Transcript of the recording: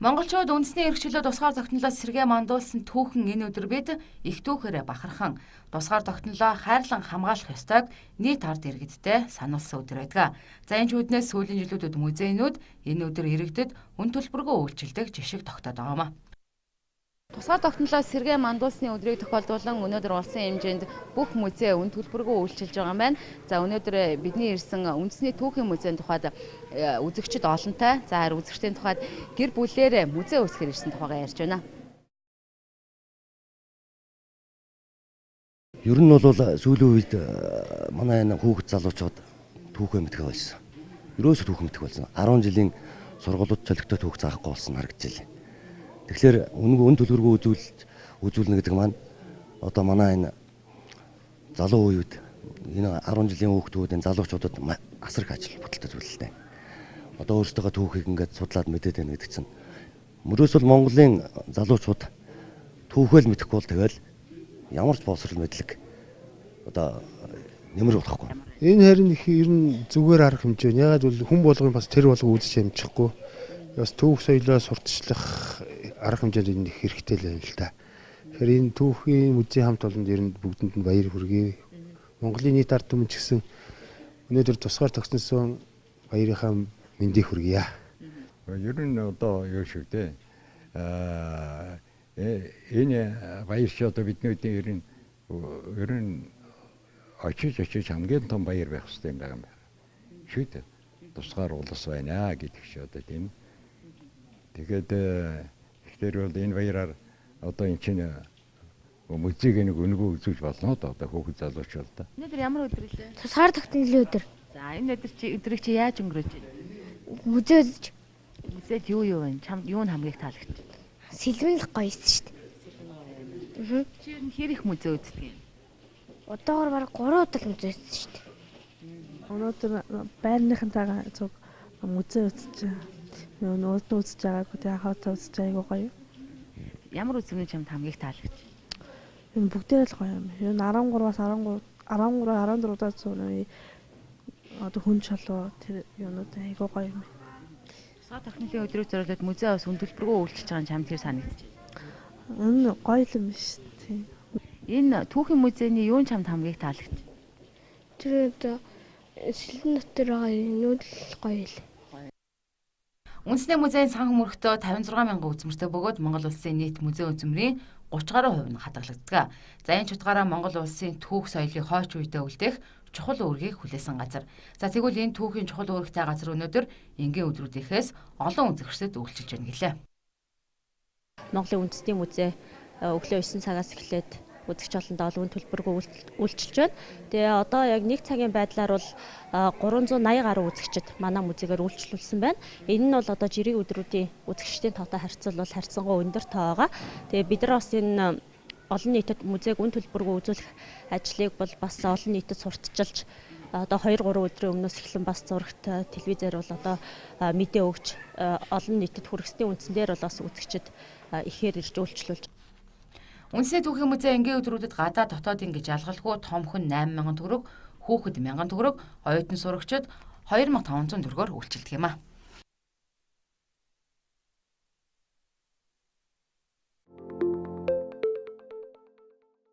Монголчууд үндэсний эрх чөлөө тусгаар тогтнолоос сэргээ мандуулсан түүхэн энэ өдөр бид их түүхээрээ бахархан тусгаар тогтнолоо хайрлан хамгаалах ёстойг нийт ард иргэдтэй сануулсан өдөр байдаг. За энэ ч үүднээс сүүлийн жилүүдэд музейнүүд энэ өдөр иргэдэд үн төлбөргүй үйлчилдэг жишг тогтоод байгаамаа. Тусгаар тогтнолоос сэргээ мандуулсны өдрийг тохиолдуулан өнөөдөр улсын хэмжээнд бүх музей үн төлбөргүй үйлчилж байгаа юм байна. За өнөөдөр бидний ирсэн үндэсний түүхийн музейн тухайд үзэгчид олонтой. За харин үзэгчдийн тухайд гэр бүлээрээ музей үүсгэр ирсэн тухайгаа ярьж байна. Ер нь бол сүүлийн үед манай энэ хүүхэд залуучууд түүхээ мэдэх болсон. Ерөөсөө түүх мэдэх болсон. 10 жилийн сургуулиуд цолигтой түүх заахгүй болсон харагдаж байна. Тэгэхээр үн төлбөргүй үзүүлнэ гэдэг маань одоо манай энэ залуу үед энэ 10 жилийн хүүхдүүдийн залуучуудад асар их ажил бүтэлтэй зүйл л дээ. Одоо өөрсдөө түүхийг ингээд судлаад мэдээд байна гэдэг чинь мөрөөс бол Монголын залуучууд түүхэл мэдэхгүй бол тэгэл ямар ч боловсрол мэдлэг одоо нэмэр болохгүй. Энэ харин их ер нь зүгээр арга хэмжээ. Ягаад бол хүн болгон бас тэр болгоо үзэж амжихгүй. Бас түүх соёлоо сурталчлах арга хэмжээнд их хэрэгтэй л байна л та. Тэгэхээр энэ түүхийн музей хамт олонд ер нь бүгдэнд нь баяр хүргэе. Монголын нийт ард түмэн ч гэсэн өнөөдөр тусгаар тогтносон баярынхаа мэндийг хүргье. Ер нь одоо юу шиг дээ. Энэ баяр чи одоо бидний ер нь очиж хамгийн том баяр байх хэрэгтэй юм байна. Шүү дээ. Тусгаар улс байна гэдэг чи одоо тийм. Тэгээд тэгэхээр бол энэ баяраар одоо эн чинь музейг нэг өнгөө үзүүлж болно одоо хүүхэд залуучууд та. Өнөөдөр ямар өдөр вэ? Тусгаар тогтнолын өдөр. За энэ өдрийг чи яаж өнгөрөөж байна? Музей үзэж. Музейд юу вэ? Чамд юу хамгийн таалагдчих? Сэлмэнлэх гоё шүү дээ. Чи ер нь хэр их музей үздэг юм? Одоогор бараг 3 удаа музей үзсэн шүү дээ. Өнөөдөр байрныхантайгаа зөв музей үзэж нөөд үзэж байгаагүй тэгээ хавтаа үзэж байгаагүй гоё. Ямар үзмийн чамд хамгийн таалагдчих? Энэ бүгдээ л гоё юм. Энэ 13-аас 14 удаа зурны одоо хүн чолоо тэр юунууд айгүй гоё юм. Тусгаар тогтнолын өдрийг зориулаад музей бас үн төлбөргүй үйлчилж байгаа нь чамд тэр санагдчих. Энэ гоё юм биш тийм. Энэ түүхийн музейний юу чамд хамгийн таалагдчих? Тэр одоо шилэн дотор байгаа юмуд л гоё л. Үндэсний музейн санхүү мөрөгтөө 56 мянган үзмэртэй бөгөөд Монгол улсын нийт музей үзмрийн 30 гаруй хувь нь хадгалагддаг. За энэ ч утгаараа Монгол улсын түүх соёлыг хойч үедээ үлдээх чухал үүргийг хүлээсэн газар. За тэгвэл энэ түүхийн чухал үүрэгтэй газар өнөөдөр энгийн өдрүүдийнхээс олон үзэгчдэд үйлчилж байна гэлээ. Монголын үндэсний музей өглөө 9 цагаас эхлээд үзэгч олондоо үн төлбөргүй үйлчилж байна. Тэгээ одоо яг нэг цагийн байдлаар бол 380 гаруй үзэгчд манай музейгээр үйлчлүүлсэн байна. Энэ нь бол одоо жирийн өдрүүдийн үзэгчдийн тоотой харьцуулбал харьцангуй өндөр тоо байгаа. Тэгээ бид нар бас энэ олон нийтэд музейг үн төлбөргүй үзүүлэх ажлыг бол бас олон нийтэд сурталчилж одоо 2-3 өдрийн өмнөөс эхлэн бас зурагт телевизээр бол одоо мэдээ өгч олон нийтэд хүргэсний үндсэн дээр бол бас үзэгчд ихээр ирж үйлчлүүлж. Үндэсний түүхийн музей энгийн өдрүүдэд гадаа дотоодын гэж ялгалгүй том хүн 8,000 төгрөг, хүүхэд 1,000 төгрөг, оюутан сурагчид 2,500 төгрөгөөр үйлчилдэг юм а.